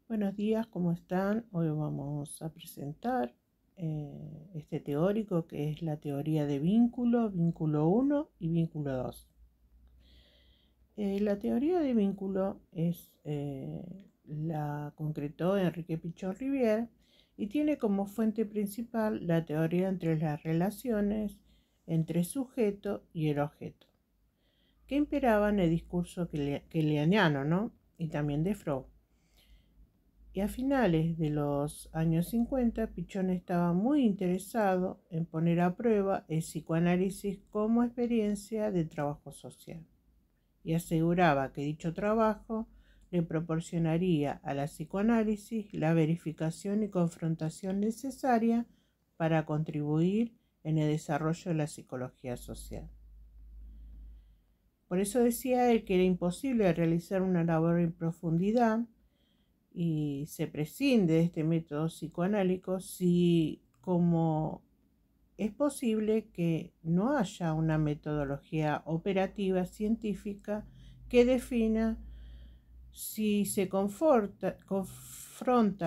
Buenos días, ¿cómo están? Hoy vamos a presentar este teórico que es la teoría de vínculo, vínculo 1 y vínculo 2. La teoría de vínculo la concretó Enrique Pichon Rivière y tiene como fuente principal la teoría entre las relaciones entre sujeto y el objeto, que imperaba en el discurso keleaniano, ¿no? Y también de Freud. Y a finales de los años 50, Pichon estaba muy interesado en poner a prueba el psicoanálisis como experiencia de trabajo social y aseguraba que dicho trabajo le proporcionaría a la psicoanálisis la verificación y confrontación necesaria para contribuir en el desarrollo de la psicología social. Por eso decía él que era imposible realizar una labor en profundidad y se prescinde de este método psicoanálico si como es posible que no haya una metodología operativa científica que defina si se confronta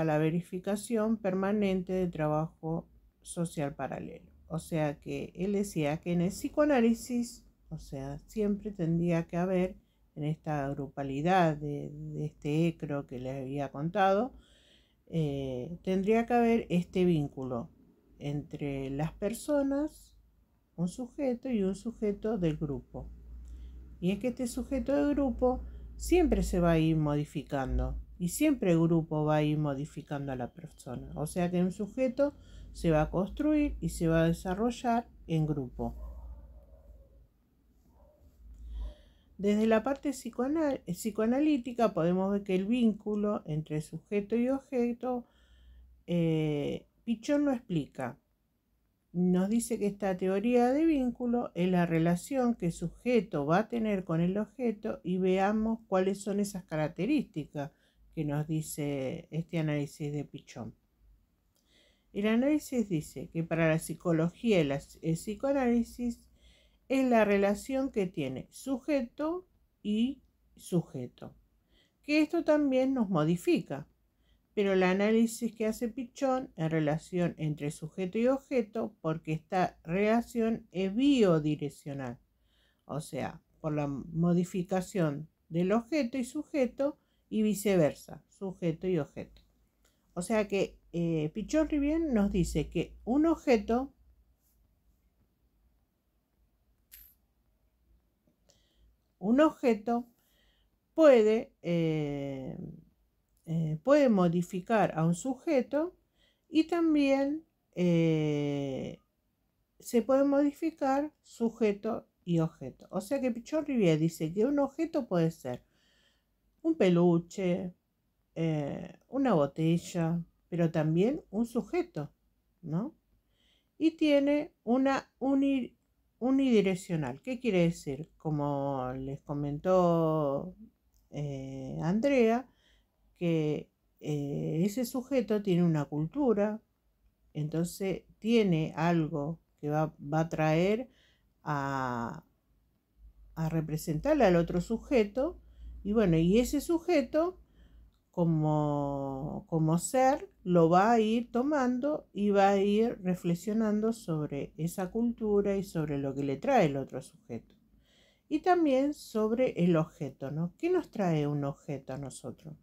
la verificación permanente de trabajo social paralelo. O sea que él decía que en el psicoanálisis, o sea, siempre tendría que haber en esta grupalidad de este ECRO que les había contado, tendría que haber este vínculo entre las personas, un sujeto y un sujeto del grupo. Y es que este sujeto del grupo siempre se va a ir modificando y siempre el grupo va a ir modificando a la persona. O sea que un sujeto se va a construir y se va a desarrollar en grupo. Desde la parte psicoanalítica podemos ver que el vínculo entre sujeto y objeto, Pichon lo explica. Nos dice que esta teoría de vínculo es la relación que el sujeto va a tener con el objeto y veamos cuáles son esas características que nos dice este análisis de Pichon. El análisis dice que para la psicología y el psicoanálisis es la relación que tiene sujeto y sujeto, que esto también nos modifica, pero el análisis que hace Pichon en relación entre sujeto y objeto, porque esta relación es bidireccional, o sea, por la modificación del objeto y sujeto y viceversa, sujeto y objeto. O sea que Pichon Rivière nos dice que un objeto puede, puede modificar a un sujeto y también se puede modificar sujeto y objeto. O sea que Pichon Rivière dice que un objeto puede ser un peluche, una botella, pero también un sujeto, ¿no? Y tiene una unidireccional. ¿Qué quiere decir? Como les comentó Andrea, que ese sujeto tiene una cultura, entonces tiene algo que va a traer a representarle al otro sujeto, y bueno, y ese sujeto como ser lo va a ir tomando y va a ir reflexionando sobre esa cultura y sobre lo que le trae el otro sujeto. Y también sobre el objeto, ¿no? ¿Qué nos trae un objeto a nosotros?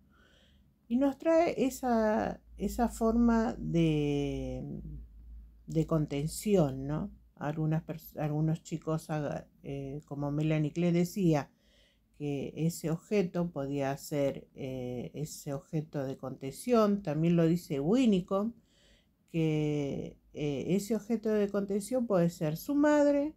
Y nos trae esa forma de contención, ¿no? Algunos chicos, como Melanie Clay decía, que ese objeto podía ser ese objeto de contención. También lo dice Winnicott, que ese objeto de contención puede ser su madre,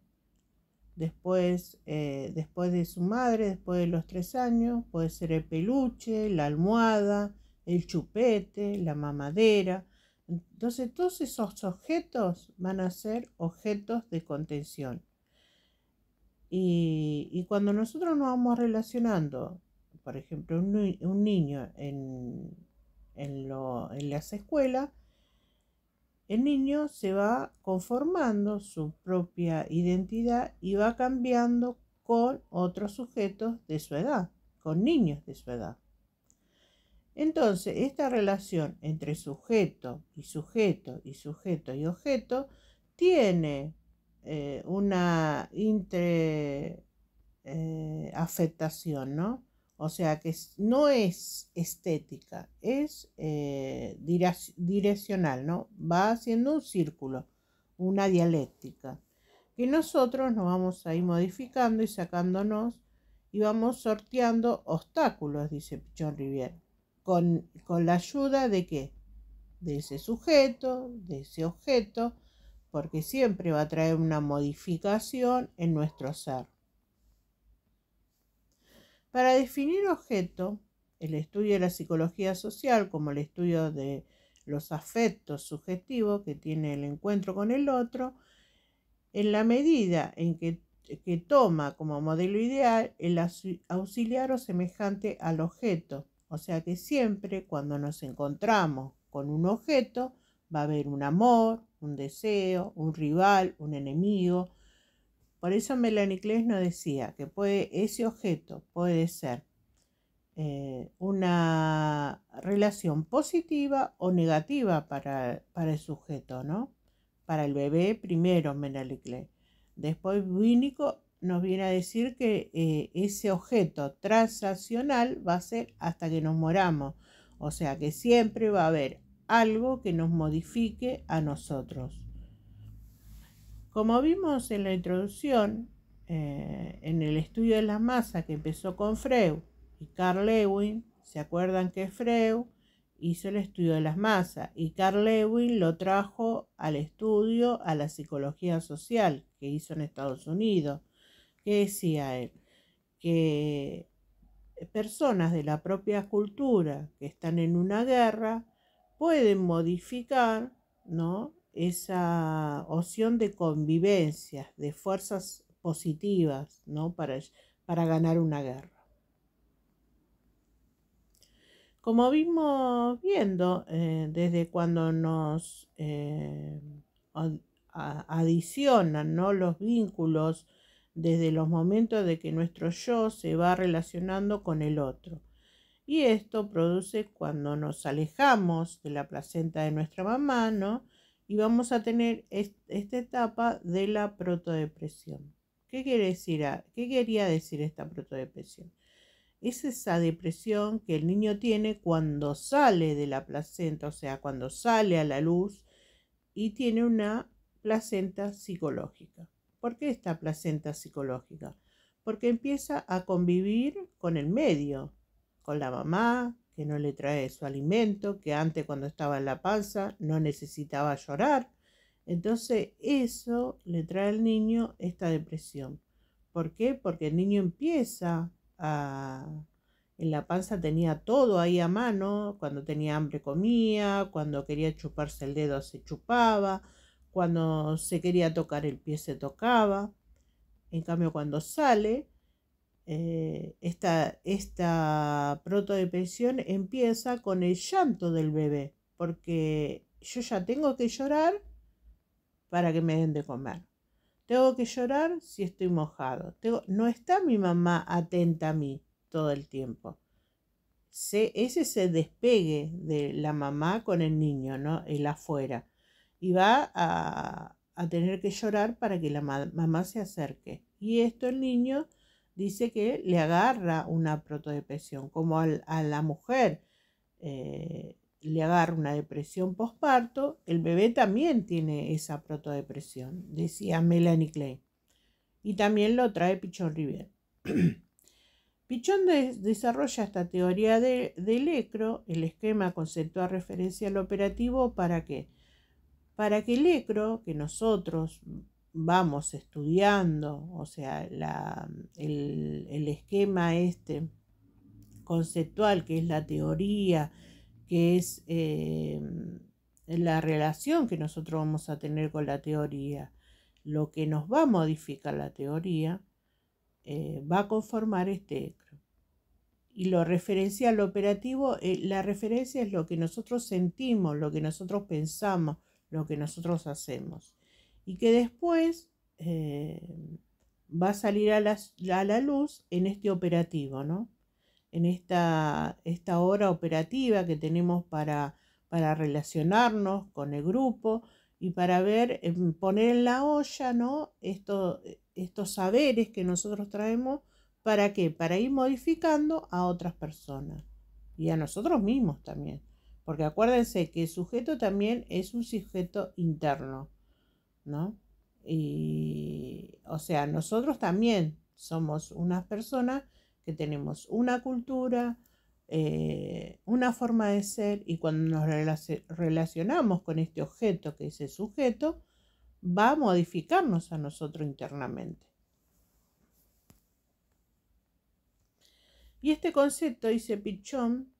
después de su madre, después de los 3 años, puede ser el peluche, la almohada, el chupete, la mamadera. Entonces todos esos objetos van a ser objetos de contención. Y cuando nosotros nos vamos relacionando, por ejemplo, un niño en las escuelas, el niño se va conformando su propia identidad y va cambiando con otros sujetos de su edad, con niños de su edad. Entonces, esta relación entre sujeto y sujeto y sujeto y objeto tiene una afectación, ¿no? O sea que no es estética, es direccional, ¿no? Va haciendo un círculo, una dialéctica, que nosotros nos vamos a ir modificando y sacándonos y vamos sorteando obstáculos, dice Pichon Rivière, con la ayuda de qué? De ese sujeto, de ese objeto, porque siempre va a traer una modificación en nuestro ser. Para definir objeto, el estudio de la psicología social, como el estudio de los afectos subjetivos que tiene el encuentro con el otro, en la medida en que toma como modelo ideal el auxiliar o semejante al objeto. O sea que siempre cuando nos encontramos con un objeto va a haber un amor, un deseo, un rival, un enemigo. Por eso Melanie Klein nos decía que ese objeto puede ser una relación positiva o negativa para el sujeto, ¿no? Para el bebé primero Melanie Klein. Después Winnicott nos viene a decir que ese objeto transaccional va a ser hasta que nos moramos. O sea que siempre va a haber algo que nos modifique a nosotros. Como vimos en la introducción, en el estudio de la masa que empezó con Freud y Carl Lewin, ¿se acuerdan que Freud hizo el estudio de las masas y Carl Lewin lo trajo al estudio a la psicología social que hizo en Estados Unidos? ¿Qué decía él? Que personas de la propia cultura que están en una guerra pueden modificar, ¿no?, esa opción de convivencia, de fuerzas positivas, ¿no?, para ganar una guerra. Como vimos viendo, desde cuando nos adicionan, ¿no?, los vínculos, desde los momentos de que nuestro yo se va relacionando con el otro. Y esto produce cuando nos alejamos de la placenta de nuestra mamá, ¿no? Y vamos a tener esta etapa de la protodepresión. ¿Qué quería decir esta protodepresión? Es esa depresión que el niño tiene cuando sale de la placenta, o sea, cuando sale a la luz y tiene una placenta psicológica. ¿Por qué esta placenta psicológica? Porque empieza a convivir con el medio, con la mamá, que no le trae su alimento, que antes cuando estaba en la panza no necesitaba llorar. Entonces eso le trae al niño esta depresión. ¿Por qué? Porque el niño empieza en la panza tenía todo ahí a mano, cuando tenía hambre comía, cuando quería chuparse el dedo se chupaba, cuando se quería tocar el pie se tocaba. En cambio, cuando sale, esta protodepresión empieza con el llanto del bebé, porque yo ya tengo que llorar para que me den de comer. Tengo que llorar si estoy mojado. No está mi mamá atenta a mí todo el tiempo. Ese es el despegue de la mamá con el niño, ¿no?, el afuera. Y va a tener que llorar para que la mamá se acerque. Y esto el niño dice que le agarra una protodepresión, como a la mujer le agarra una depresión posparto, el bebé también tiene esa protodepresión, decía Melanie Klein. Y también lo trae Pichon Rivière. Pichon desarrolla esta teoría del ECRO, el esquema conceptual referencial operativo, ¿para qué? Para que el ECRO, que nosotros vamos estudiando, o sea, el esquema conceptual, que es la teoría, que es la relación que nosotros vamos a tener con la teoría, lo que nos va a modificar la teoría, va a conformar este ECRO. Y lo referencial operativo, la referencia es lo que nosotros sentimos, lo que nosotros pensamos, lo que nosotros hacemos. Y que después va a salir a la luz en este operativo, ¿no? en esta hora operativa que tenemos para relacionarnos con el grupo y para ver, poner en la olla, ¿no? Estos saberes que nosotros traemos, ¿para qué? Para ir modificando a otras personas y a nosotros mismos también. Porque acuérdense que el sujeto también es un sujeto interno, ¿no? Y, o sea, nosotros también somos unas personas que tenemos una cultura, una forma de ser, y cuando nos relacionamos con este objeto que es el sujeto, va a modificarnos a nosotros internamente. Y este concepto dice Pichon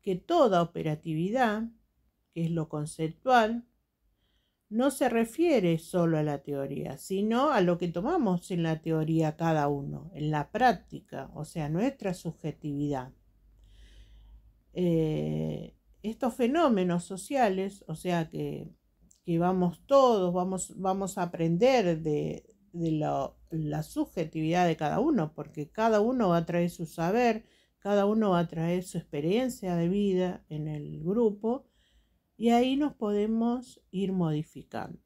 que toda operatividad, que es lo conceptual, no se refiere solo a la teoría, sino a lo que tomamos en la teoría cada uno, en la práctica, o sea, nuestra subjetividad. Estos fenómenos sociales, o sea, que vamos todos, vamos a aprender de la subjetividad de cada uno, porque cada uno va a traer su saber, cada uno va a traer su experiencia de vida en el grupo, y ahí nos podemos ir modificando,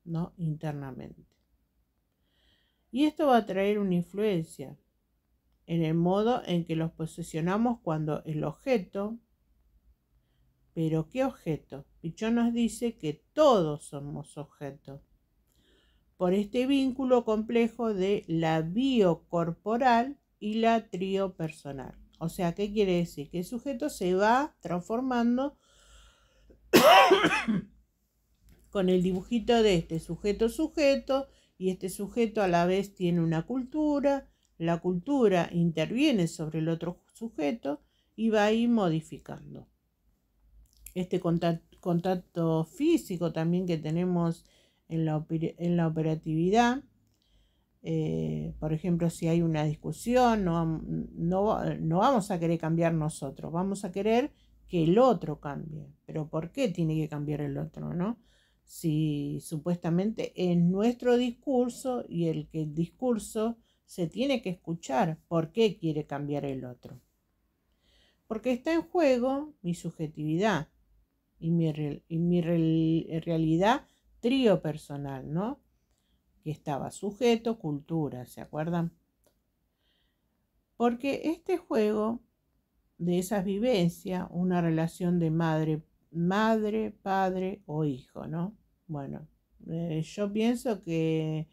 ¿no? Internamente. Y esto va a traer una influencia en el modo en que los posicionamos cuando el objeto, pero ¿qué objeto? Pichon nos dice que todos somos objetos, por este vínculo complejo de la biocorporal y la triopersonal. O sea, ¿qué quiere decir? Que el sujeto se va transformando con el dibujito de este sujeto, y este sujeto a la vez tiene una cultura, la cultura interviene sobre el otro sujeto y va a ir modificando. Este contacto físico también que tenemos en la operatividad, por ejemplo, si hay una discusión, no vamos a querer cambiar nosotros, vamos a querer que el otro cambie. Pero ¿por qué tiene que cambiar el otro, no? Si supuestamente es nuestro discurso y el discurso se tiene que escuchar, ¿por qué quiere cambiar el otro? Porque está en juego mi subjetividad y mi realidad triopersonal, ¿no? Que estaba sujeto, cultura, ¿se acuerdan? Porque este juego de esas vivencias, una relación de madre, padre o hijo, ¿no? Bueno, yo pienso que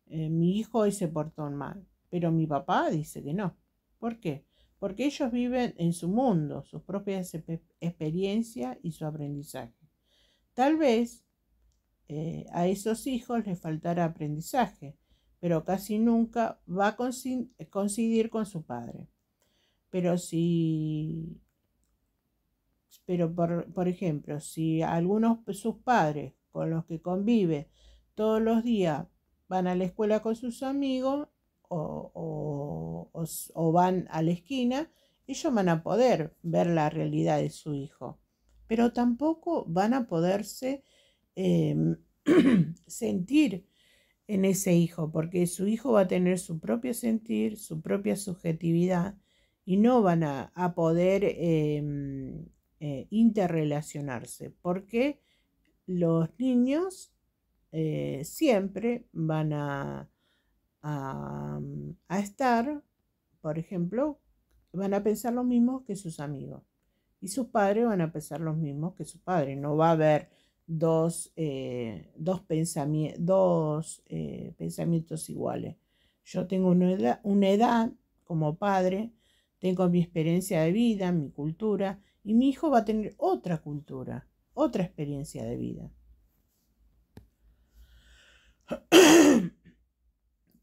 mi hijo hoy se portó mal, pero mi papá dice que no. ¿Por qué? Porque ellos viven en su mundo, sus propias experiencias y su aprendizaje. Tal vez a esos hijos les faltará aprendizaje, pero casi nunca va a coincidir con su padre. Pero por ejemplo, si algunos de sus padres con los que convive todos los días van a la escuela con sus amigos o van a la esquina, ellos van a poder ver la realidad de su hijo, pero tampoco van a poderse sentir en ese hijo, porque su hijo va a tener su propio sentir, su propia subjetividad, y no van a poder interrelacionarse, porque los niños siempre van a estar, por ejemplo, van a pensar lo mismo que sus amigos, y sus padres van a pensar los mismos que sus padres. No va a haber dos pensamientos iguales. Yo tengo una edad como padre, tengo mi experiencia de vida, mi cultura, y mi hijo va a tener otra cultura, otra experiencia de vida.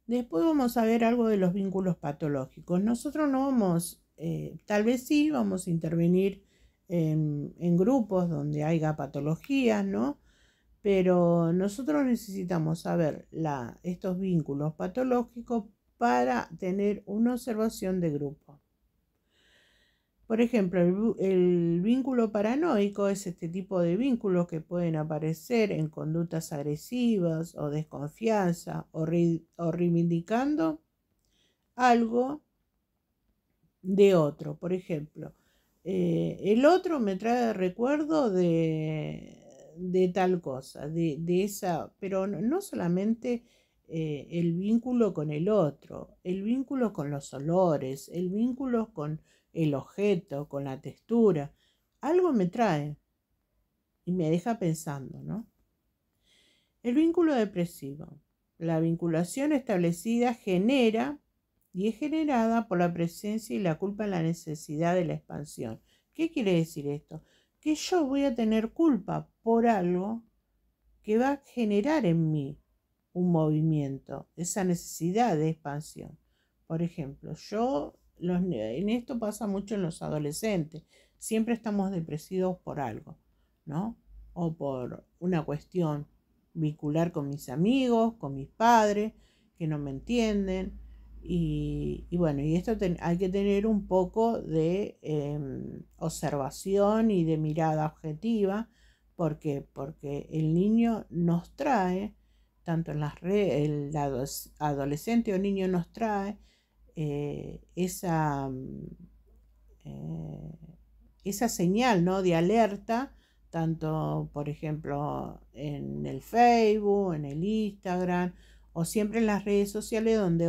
Después vamos a ver algo de los vínculos patológicos. Nosotros no vamos, tal vez sí, vamos a intervenir en grupos donde haya patologías, ¿no? Pero nosotros necesitamos saber estos vínculos patológicos para tener una observación de grupo. Por ejemplo, el vínculo paranoico es este tipo de vínculos que pueden aparecer en conductas agresivas o desconfianza o reivindicando algo de otro. Por ejemplo, el otro me trae recuerdo de tal cosa, de esa, pero no solamente el vínculo con el otro, el vínculo con los olores, el vínculo con el objeto, con la textura. Algo me trae y me deja pensando, ¿no? El vínculo depresivo. La vinculación establecida genera y es generada por la presencia y la culpa en la necesidad de la expansión. ¿Qué quiere decir esto? Que yo voy a tener culpa por algo que va a generar en mí un movimiento, esa necesidad de expansión. Por ejemplo, en esto pasa mucho en los adolescentes, siempre estamos depresivos por algo, ¿no? O por una cuestión vincular con mis amigos, con mis padres, que no me entienden. Y bueno, y esto hay que tener un poco de observación y de mirada objetiva. ¿Por qué? Porque el niño nos trae, tanto en las redes, el adolescente o niño nos trae esa, eh, esa señal, ¿no?, de alerta, tanto, por ejemplo, en el Facebook, en el Instagram, o siempre en las redes sociales donde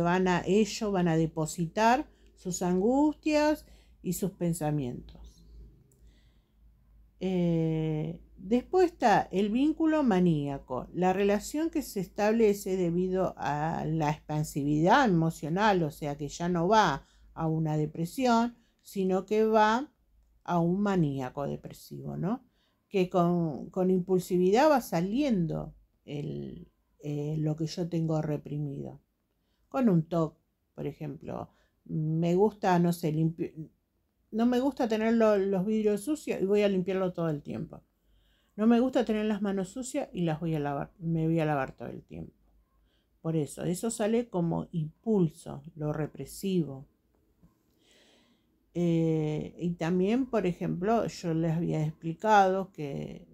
ellos van a depositar sus angustias y sus pensamientos. Después está el vínculo maníaco, la relación que se establece debido a la expansividad emocional, o sea que ya no va a una depresión, sino que va a un maníaco depresivo, ¿no? Que con impulsividad va saliendo lo que yo tengo reprimido. Con un TOC, por ejemplo, me gusta, no sé, no me gusta tener los vidrios sucios y voy a limpiarlo todo el tiempo. No me gusta tener las manos sucias y las voy a lavar, me voy a lavar todo el tiempo. Por eso sale como impulso, lo represivo. Y también, por ejemplo, yo les había explicado que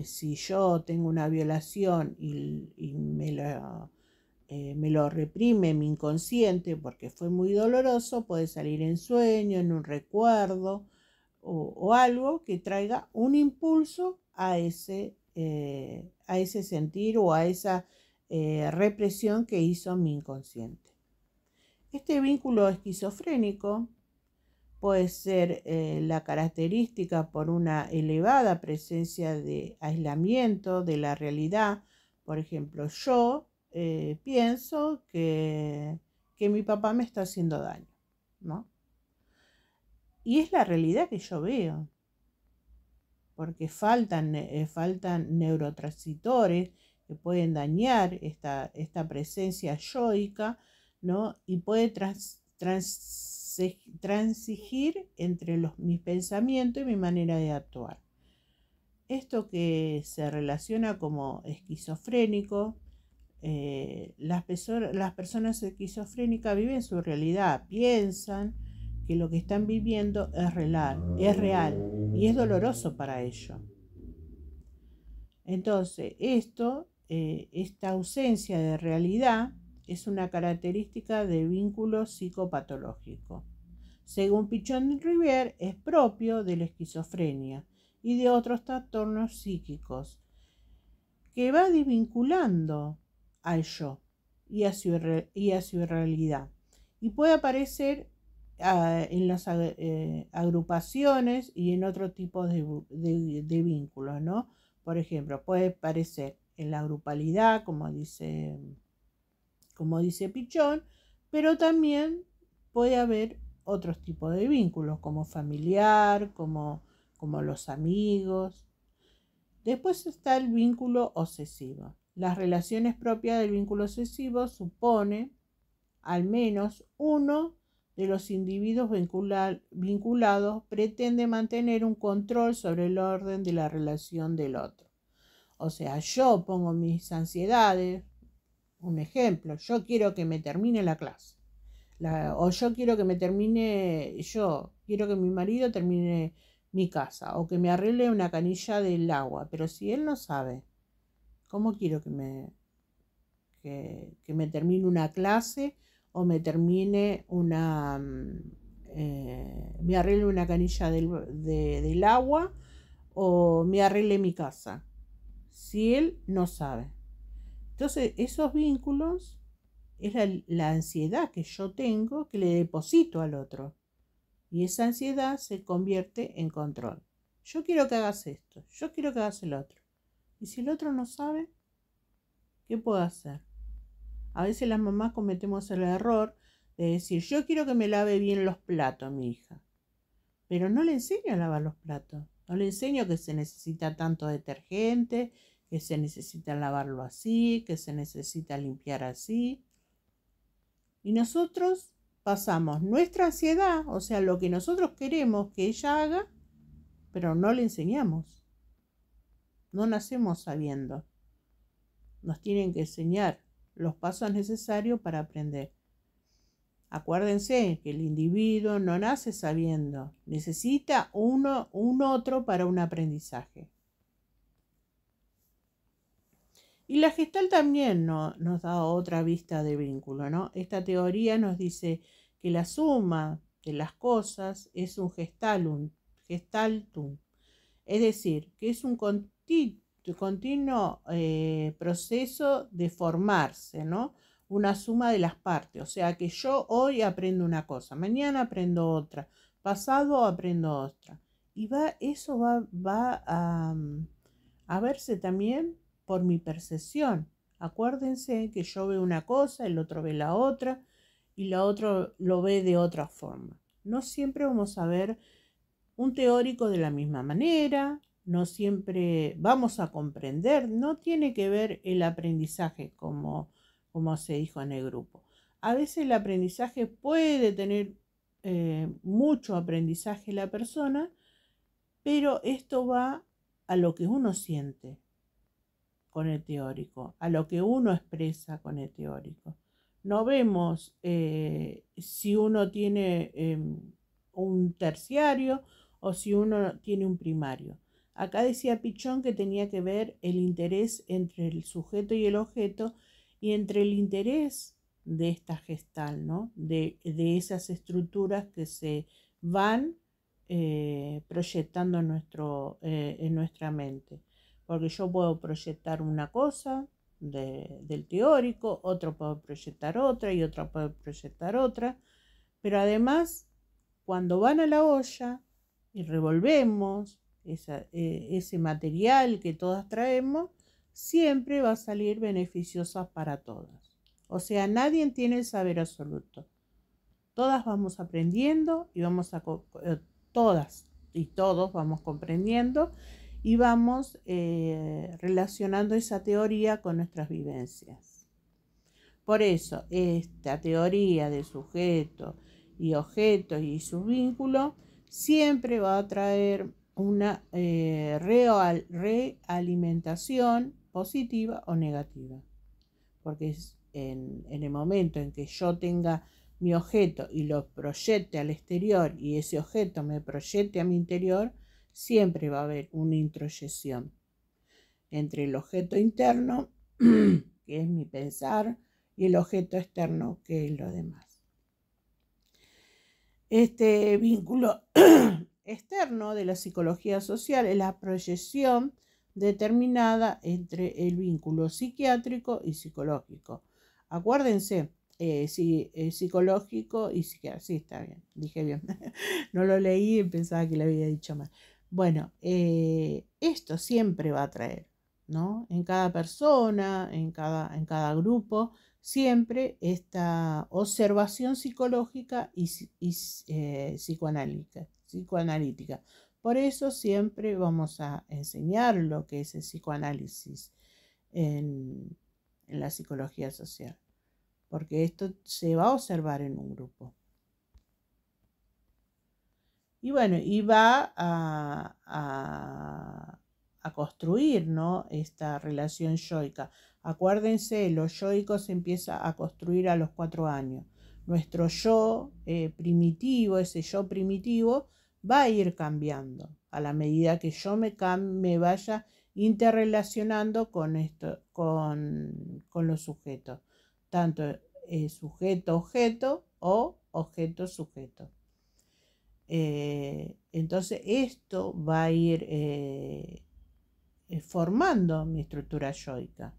si yo tengo una violación y me lo reprime mi inconsciente porque fue muy doloroso, puede salir en sueño, en un recuerdo o algo que traiga un impulso a ese sentir o a esa represión que hizo mi inconsciente. Este vínculo esquizofrénico puede ser la característica por una elevada presencia de aislamiento de la realidad. Por ejemplo, yo pienso que mi papá me está haciendo daño, ¿no? Y es la realidad que yo veo, porque faltan neurotransmisores que pueden dañar esta presencia yoica, ¿no? Y puede transigir entre mis pensamientos y mi manera de actuar. Esto que se relaciona como esquizofrénico, las personas esquizofrénicas viven su realidad, piensan que lo que están viviendo es real y es doloroso para ellos. Entonces, esta ausencia de realidad es una característica de vínculo psicopatológico. Según Pichon-Rivière, es propio de la esquizofrenia y de otros trastornos psíquicos, que va desvinculando al yo y a su realidad. Y puede aparecer en las agrupaciones y en otro tipo de vínculos, ¿no? Por ejemplo, puede aparecer en la grupalidad, como dice Pichon, pero también puede haber otros tipos de vínculos, como familiar, como los amigos. Después está el vínculo obsesivo. Las relaciones propias del vínculo obsesivo supone al menos uno de los individuos vinculados pretende mantener un control sobre el orden de la relación del otro. O sea, yo pongo mis ansiedades, un ejemplo, yo quiero que me termine la clase. O yo quiero que quiero que mi marido termine mi casa o que me arregle una canilla del agua, pero si él no sabe, ¿cómo quiero que me termine una clase o me termine me arregle una canilla del agua o me arregle mi casa, si él no sabe. Entonces, esos vínculos es la ansiedad que yo tengo que le deposito al otro. Y esa ansiedad se convierte en control. Yo quiero que hagas esto, yo quiero que hagas el otro. Y si el otro no sabe, ¿qué puedo hacer? A veces las mamás cometemos el error de decir, yo quiero que me lave bien los platos, mi hija. Pero no le enseño a lavar los platos. No le enseño que se necesita tanto detergente, que se necesita lavarlo así, que se necesita limpiar así. Y nosotros pasamos nuestra ansiedad, o sea, lo que nosotros queremos que ella haga, pero no le enseñamos. No nacemos sabiendo. Nos tienen que enseñar los pasos necesarios para aprender. Acuérdense que el individuo no nace sabiendo, necesita un otro para un aprendizaje. Y la Gestalt también nos da otra vista de vínculo, ¿no? Esta teoría nos dice que la suma de las cosas es un gestaltum, es decir, que es un continuo proceso de formarse, ¿no? Una suma de las partes, o sea que yo hoy aprendo una cosa, mañana aprendo otra, pasado aprendo otra. Y eso va a verse también por mi percepción. Acuérdense que yo veo una cosa, el otro ve la otra y la otra lo ve de otra forma. No siempre vamos a ver un teórico de la misma manera, no siempre vamos a comprender, no tiene que ver el aprendizaje como se dijo en el grupo. A veces el aprendizaje puede tener mucho aprendizaje la persona, pero esto va a lo que uno siente con el teórico, a lo que uno expresa con el teórico. No vemos si uno tiene un terciario o si uno tiene un primario. Acá decía Pichón que tenía que ver el interés entre el sujeto y el objeto y entre el interés de esta gestal, ¿no? de esas estructuras que se van proyectando en nuestra mente. Porque yo puedo proyectar una cosa del teórico, otro puede proyectar otra y otro puede proyectar otra, pero además cuando van a la olla y revolvemos ese material que todas traemos, siempre va a salir beneficiosa para todas. O sea, nadie tiene el saber absoluto. Todas vamos aprendiendo y todas y todos vamos comprendiendo y vamos relacionando esa teoría con nuestras vivencias. Por eso, esta teoría de sujeto y objeto y sus vínculos siempre va a traer una realimentación positiva o negativa. Porque en el momento en que yo tenga mi objeto y lo proyecte al exterior y ese objeto me proyecte a mi interior, siempre va a haber una introyección entre el objeto interno, que es mi pensar, y el objeto externo, que es lo demás. Este vínculo externo de la psicología social es la proyección determinada entre el vínculo psiquiátrico y psicológico. Acuérdense, psicológico y psiquiátrico. Sí, está bien, dije bien. No lo leí y pensaba que lo había dicho mal. Bueno, esto siempre va a traer, ¿no? En cada persona, en cada grupo, siempre esta observación psicológica y psicoanalítica. Por eso siempre vamos a enseñar lo que es el psicoanálisis en la psicología social, porque esto se va a observar en un grupo. Y bueno, y va a construir, ¿no?, esta relación yoica. Acuérdense, lo yoico se empieza a construir a los 4 años. Nuestro yo primitivo, ese yo primitivo, va a ir cambiando a la medida que yo me vaya interrelacionando con los sujetos, tanto sujeto-objeto o objeto-sujeto. Entonces esto va a ir formando mi estructura yoica.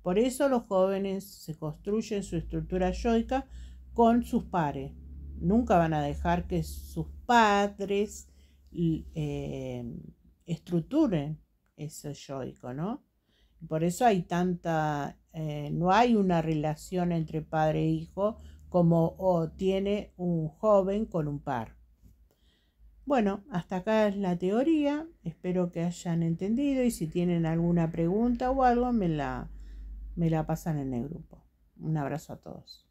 Por eso los jóvenes se construyen su estructura yoica con sus pares. Nunca van a dejar que sus padres estructuren ese yoico, ¿no? Por eso hay no hay una relación entre padre e hijo como tiene un joven con un par. Bueno, hasta acá es la teoría, espero que hayan entendido y si tienen alguna pregunta o algo me la pasan en el grupo. Un abrazo a todos.